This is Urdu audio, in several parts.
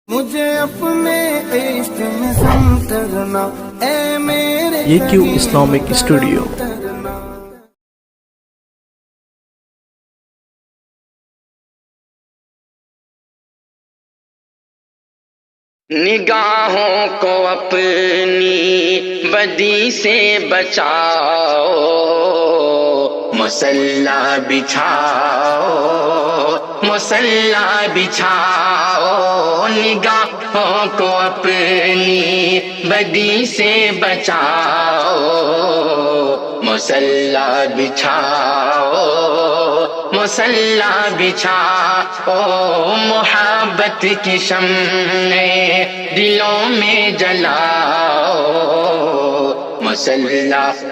مجھے اپنے عشق میں سم کرنا اے میرے AQ Islamic Studio. نگاہوں کو اپنی بدی سے بچاؤ، مصلی بچھاؤ، مصلی بچھاؤ، نگاہوں کو اپنی بدی سے بچاؤ، مصلی بچھاؤ، مصلی بچھاؤ، محبت کی شمع دلوں میں جلاؤ، مصلی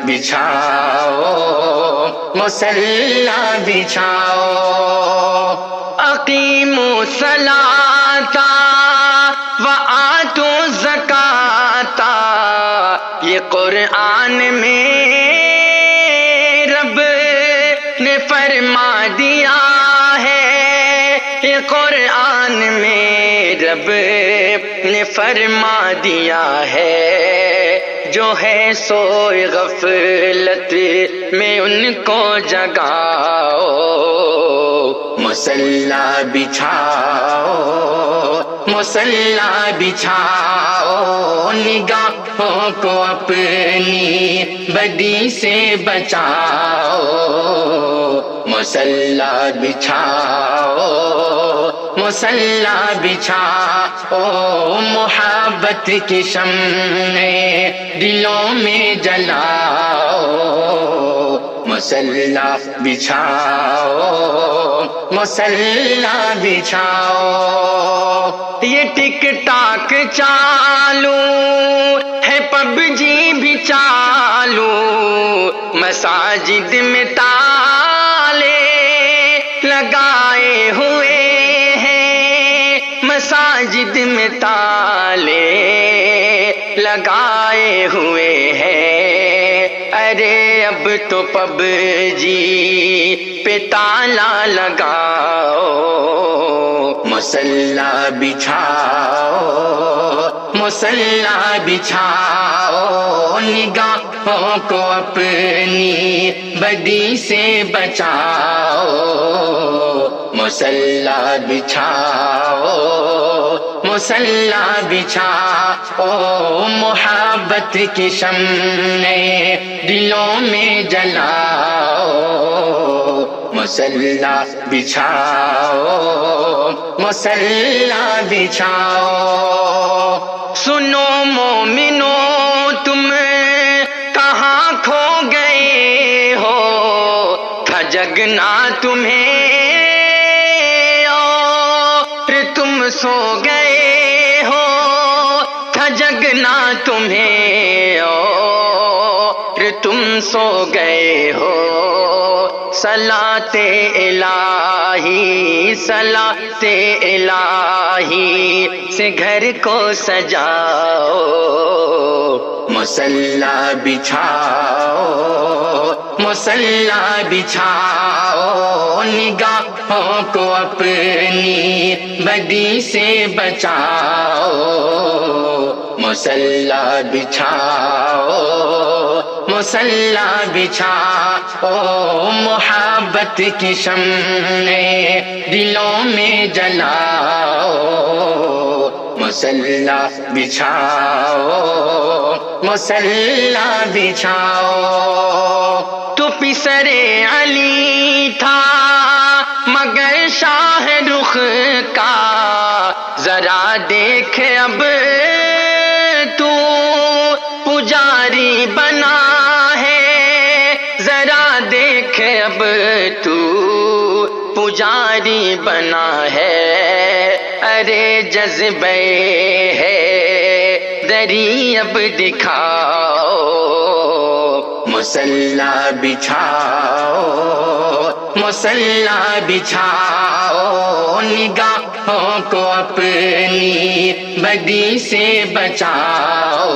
بچھاؤ، مصلی بچھاؤ، اقیموا الصلاۃ وآتوا الزکاۃ، یہ قرآن میں رب نے فرما دیا ہے، یہ قرآن میں رب نے فرما دیا ہے، جو ہے سوئے غفلت میں ان کو جگاؤ، مصلی بچھاؤ، مصلی بچھاؤ، نگاہوں کو اپنی بدی سے بچاؤ، مصلی بچھاؤ، مصلی بچھاؤ، محبت کی شمع دلوں میں جلاؤ، مصلی بچھاؤ، مصلی بچھاؤ، یہ ٹک ٹاک چالو ہے، پب جی بھی چالو، مساجد میں تالے لگائے ہوئے ہیں، مساجد میں تالے لگائے ہوئے ہیں، ارے اب تو پب جی پہ تالا لگاؤ، مصلی بچھاؤ، مصلی بچھاؤ، نگاہوں کو اپنی بدی سے بچاؤ، مصلی بچھاؤ، مصلی بچھاؤ، محبت کی شمع دلوں میں جلاؤ، مصلی بچھاؤ، مصلی بچھاؤ، سنو مومنو تم کہاں کھو گئے ہو، تھا جگنا تمہیں اور تم سو گئے ہو، تھا جگنا تمہیں اور تم سو گئے ہو، صلاۃ الہی، صلاۃ الہی سے گھر کو سجاؤ، مصلی بچھاؤ، مصلی بچھاؤ، نگاہوں کو اپنی بدی سے بچاؤ، مصلی بچھاؤ، مصلی بچھاؤ، محبت کی شمع دلوں میں جلاؤ، مصلی بچھاؤ، مصلی بچھاؤ، تو پسر علی تھا مگر شاہ رخ کا، ذرا دیکھ اب تو پجاری بنا ہے، ذرا دیکھ اب تو پجاری بنا ہے، ارے جذبے ہے دری اب دکھاؤ، مصلی بچھاؤ، مصلی بچھاؤ، نگاہوں کو اپنی بدی سے بچاؤ،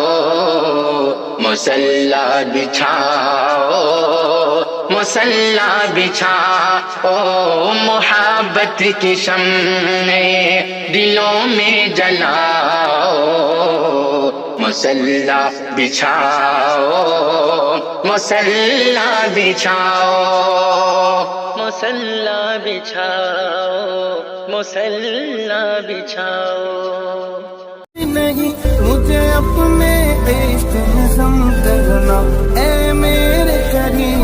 مسلح بچھاؤ مسلح بچھاؤ محبت کی شمعیں دلوں میں جلاؤ مسلح بچھاؤ مسلح بچھاؤ مسلح بچھاؤ مسلح بچھاؤ نہیں مجھے اپنے عشق میں ضم کرنا